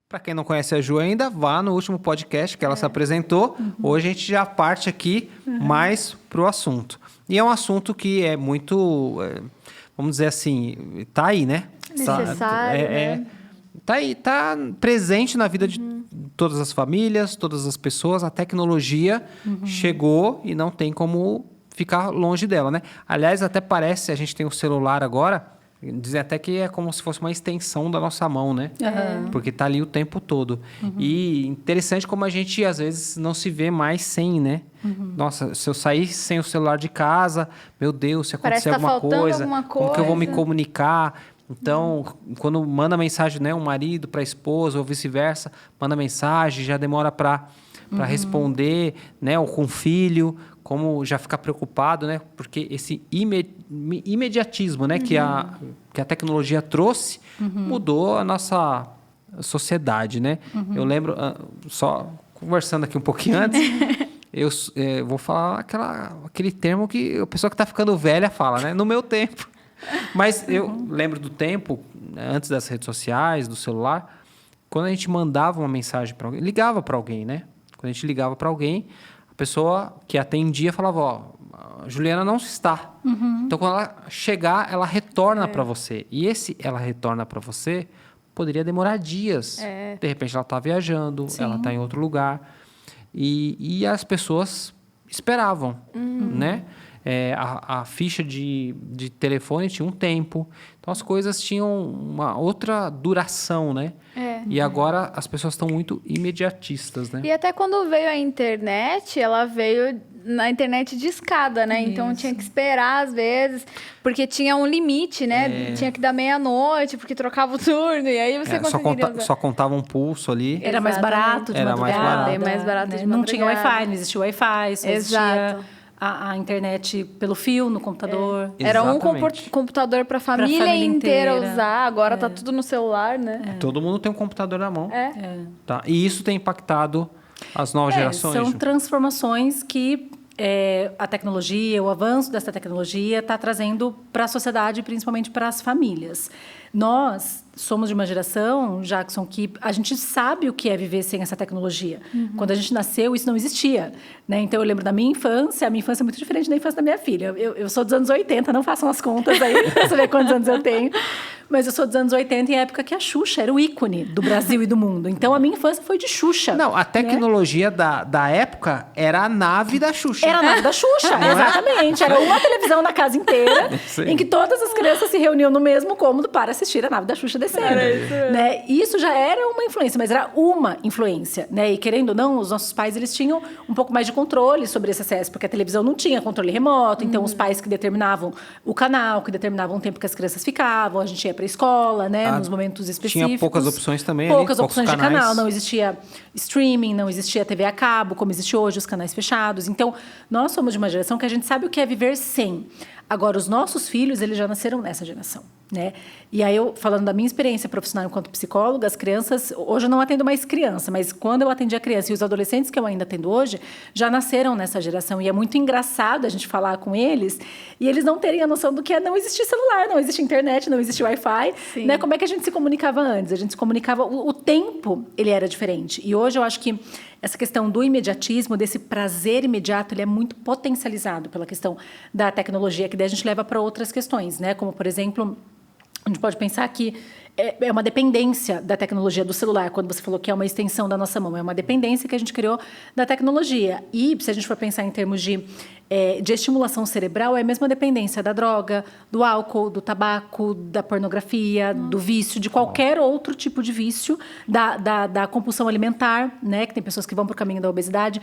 Para quem não conhece a Ju ainda, vá no último podcast que ela se apresentou. Hoje a gente já parte aqui mais para o assunto. E é um assunto que é muito, vamos dizer assim, tá aí, né? Necessário, né? Tá aí, tá presente na vida de todas as famílias, todas as pessoas. A tecnologia chegou e não tem como ficar longe dela, né? Aliás, até parece, a gente tem o celular agora, dizem até que é como se fosse uma extensão da nossa mão, né? Porque tá ali o tempo todo. E interessante como a gente, às vezes, não se vê mais sem, né? Nossa, se eu sair sem o celular de casa, meu Deus, se acontecer Parece que tá alguma faltando coisa, como que eu vou me coisa. comunicar? Então, quando manda mensagem, né, um marido para a esposa ou vice-versa, manda mensagem, já demora para responder, né, ou com o filho, como já ficar preocupado, né? Porque esse imediatismo, né, que a tecnologia trouxe, mudou a nossa sociedade, né? Eu lembro, só conversando aqui um pouquinho antes, eu vou falar aquele termo que a pessoa que está ficando velha fala, né? No meu tempo. Mas eu lembro do tempo, né, antes das redes sociais, do celular, quando a gente mandava uma mensagem para alguém, ligava para alguém, né? Quando a gente ligava para alguém, a pessoa que atendia falava, ó, a Juliana não está. Então, quando ela chegar, ela retorna para você. E ela retorna para você, poderia demorar dias. De repente, ela está viajando, ela está em outro lugar. E as pessoas esperavam, né? A ficha de telefone tinha um tempo. Então, as coisas tinham uma outra duração, né? E agora as pessoas estão muito imediatistas, né? E até quando veio a internet, ela veio na internet de escada, né? Então tinha que esperar às vezes, porque tinha um limite, né? Tinha que dar meia-noite, porque trocava o turno, e aí você conseguiria usar. Só contava um pulso ali. Era mais barato de Era mais madrugada. barato. Bem mais barato de Não tinha madrugada. Wi-Fi, não existia Wi-Fi, só existia a internet pelo fio no computador. Era um Exatamente. computador para a família família inteira inteira. usar, agora tá tudo no celular, né? Todo mundo tem um computador na mão. Tá? E isso tem impactado as novas gerações. São Ju. transformações que a tecnologia, o avanço dessa tecnologia está trazendo para a sociedade, principalmente para as famílias. Nós somos de uma geração, Jackson, que a gente sabe o que é viver sem essa tecnologia. Quando a gente nasceu, isso não existia, né? Então, eu lembro da minha infância. A minha infância é muito diferente da infância da minha filha. Eu sou dos anos 80, não façam as contas aí para saber quantos anos eu tenho. Mas eu sou dos anos 80, em época que a Xuxa era o ícone do Brasil e do mundo. Então, a minha infância foi de Xuxa. Não, a tecnologia da época era a nave da Xuxa. Era a nave da Xuxa, exatamente. Era uma televisão na casa inteira, Sim. em que todas as crianças se reuniam no mesmo cômodo para assistir a nave da Xuxa descendo. Né? Isso já era uma influência, mas era uma influência. Né? E querendo ou não, os nossos pais eles tinham um pouco mais de controle sobre esse acesso, porque a televisão não tinha controle remoto, então os pais que determinavam o canal, que determinavam o tempo que as crianças ficavam, a gente ia para a escola, né? Nos momentos específicos. Tinha poucas opções também. Poucas ali, opções poucos de canais. canal, não existia streaming, não existia TV a cabo, como existe hoje, os canais fechados. Então, nós somos de uma geração que a gente sabe o que é viver sem. Agora, os nossos filhos, eles já nasceram nessa geração, né? E aí, falando da minha experiência profissional enquanto psicóloga, as crianças... Hoje eu não atendo mais criança, mas quando eu atendi a criança e os adolescentes que eu ainda atendo hoje, já nasceram nessa geração. E é muito engraçado a gente falar com eles e eles não terem a noção do que é não existir celular, não existe internet, não existe Wi-Fi. Né? Como é que a gente se comunicava antes? A gente se comunicava... O tempo, ele era diferente. E hoje eu acho que essa questão do imediatismo, desse prazer imediato, ele é muito potencializado pela questão da tecnologia, que daí a gente leva para outras questões, né? Como, por exemplo, a gente pode pensar que é uma dependência da tecnologia do celular, quando você falou que é uma extensão da nossa mão, é uma dependência que a gente criou da tecnologia. E, se a gente for pensar em termos de estimulação cerebral, é a mesma dependência da droga, do álcool, do tabaco, da pornografia, do vício, de qualquer outro tipo de vício, da compulsão alimentar, né? Que tem pessoas que vão para o caminho da obesidade.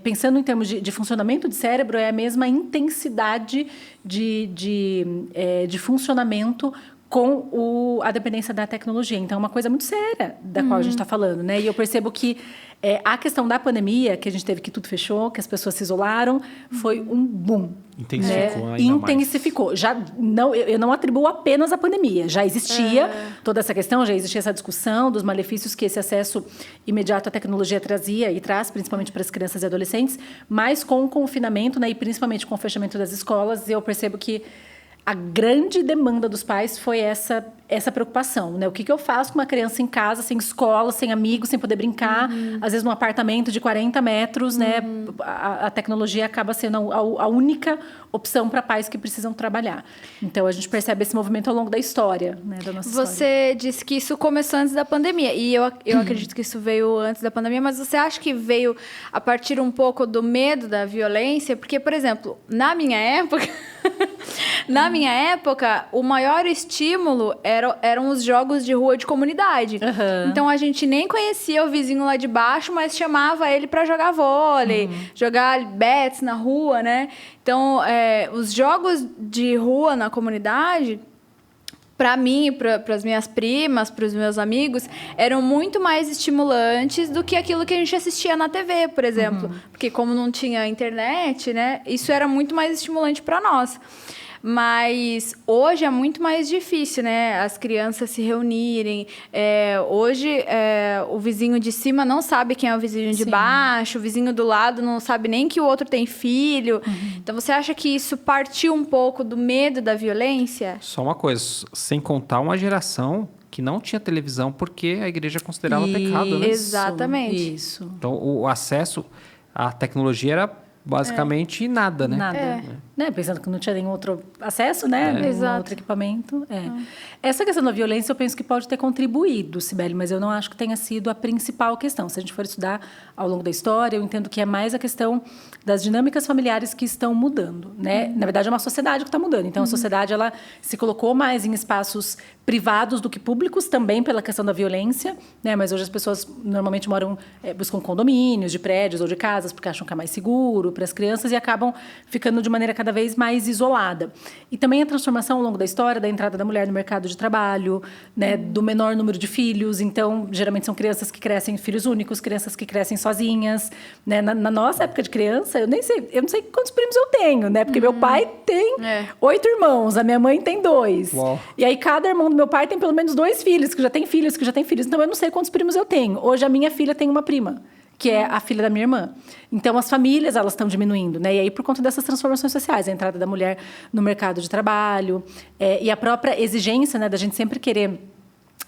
Pensando em termos de funcionamento de cérebro, é a mesma intensidade de funcionamento com a dependência da tecnologia. Então, é uma coisa muito séria da qual a gente está falando, né? E eu percebo que a questão da pandemia, que a gente teve que tudo fechou, que as pessoas se isolaram, foi um boom. Intensificou ainda Intensificou. Mais. Eu não atribuo apenas à pandemia. Já existia toda essa questão, já existia essa discussão dos malefícios que esse acesso imediato à tecnologia trazia e traz, principalmente para as crianças e adolescentes, mas com o confinamento, né, e principalmente com o fechamento das escolas, eu percebo que a grande demanda dos pais foi essa preocupação, né? O que eu faço com uma criança em casa, sem escola, sem amigos, sem poder brincar, às vezes num apartamento de 40 metros, né? A tecnologia acaba sendo a única opção para pais que precisam trabalhar. Então, a gente percebe esse movimento ao longo da história, né? Da nossa história. Você disse que isso começou antes da pandemia, e eu acredito que isso veio antes da pandemia, mas você acha que veio a partir um pouco do medo da violência? Porque, por exemplo, na minha época... Na minha época, o maior estímulo eram os jogos de rua de comunidade. Então, a gente nem conhecia o vizinho lá de baixo, mas chamava ele para jogar vôlei, jogar bets na rua, né? Então, os jogos de rua na comunidade... Para mim, para as minhas primas, para os meus amigos, eram muito mais estimulantes do que aquilo que a gente assistia na TV, por exemplo. Porque como não tinha internet, né, isso era muito mais estimulante para nós. Mas hoje é muito mais difícil, né? As crianças se reunirem. Hoje, o vizinho de cima não sabe quem é o vizinho de baixo. O vizinho do lado não sabe nem que o outro tem filho. Então, você acha que isso partiu um pouco do medo da violência? Só uma coisa, sem contar uma geração que não tinha televisão porque a igreja considerava pecado, né? Exatamente. Isso. Então, o acesso à tecnologia era basicamente nada, né? Nada. Né? Pensando que não tinha nenhum outro acesso, né? Nenhum outro equipamento. Essa questão da violência, eu penso que pode ter contribuído, Cibele, mas eu não acho que tenha sido a principal questão. Se a gente for estudar ao longo da história, eu entendo que é mais a questão das dinâmicas familiares que estão mudando, né? Na verdade, é uma sociedade que está mudando. Então, a sociedade, ela se colocou mais em espaços privados do que públicos, também pela questão da violência, né? Mas hoje as pessoas normalmente buscam condomínios de prédios ou de casas, porque acham que é mais seguro para as crianças e acabam ficando de maneira cada vez mais isolada. E também a transformação ao longo da história, da entrada da mulher no mercado de trabalho, né? Do menor número de filhos. Então, geralmente são crianças que crescem filhos únicos, crianças que crescem sozinhas, né? Na nossa época de criança, eu não sei quantos primos eu tenho, né? Porque meu pai tem 8 irmãos, a minha mãe tem 2. Uau. E aí, cada irmão do meu pai tem pelo menos 2 filhos, que já tem filhos. Então, eu não sei quantos primos eu tenho. Hoje, a minha filha tem uma prima, que é a filha da minha irmã. Então, as famílias, elas estão diminuindo, né? E aí, por conta dessas transformações sociais, a entrada da mulher no mercado de trabalho, e a própria exigência, né, da gente sempre querer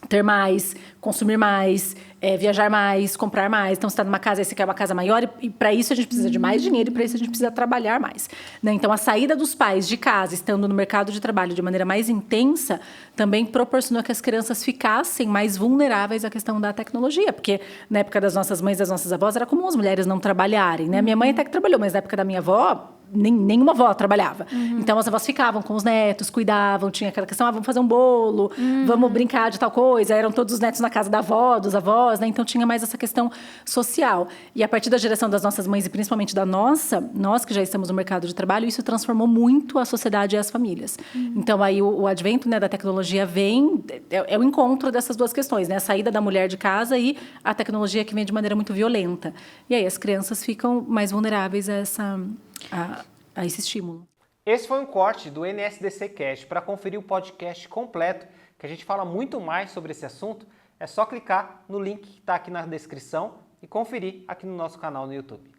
ter mais, consumir mais, viajar mais, comprar mais. Então, você está numa casa, aí você quer uma casa maior, e para isso a gente precisa de mais dinheiro, e para isso a gente precisa trabalhar mais, né? Então, a saída dos pais de casa, estando no mercado de trabalho de maneira mais intensa, também proporcionou que as crianças ficassem mais vulneráveis à questão da tecnologia, porque na época das nossas mães, das nossas avós, era comum as mulheres não trabalharem, né? Minha mãe até que trabalhou, mas na época da minha avó, nenhuma avó trabalhava. Então, as avós ficavam com os netos, cuidavam, tinha aquela questão, vamos fazer um bolo, vamos brincar de tal coisa. Eram todos os netos na casa da avó, dos avós, né? Então, tinha mais essa questão social. E a partir da geração das nossas mães, e principalmente da nós que já estamos no mercado de trabalho, isso transformou muito a sociedade e as famílias. Então, aí o advento, né, da tecnologia vem, é o encontro dessas duas questões, né? A saída da mulher de casa e a tecnologia que vem de maneira muito violenta. E aí as crianças ficam mais vulneráveis a esse estímulo. Esse foi um corte do NSDC Cast. Para conferir o podcast completo, que a gente fala muito mais sobre esse assunto, é só clicar no link que está aqui na descrição e conferir aqui no nosso canal no YouTube.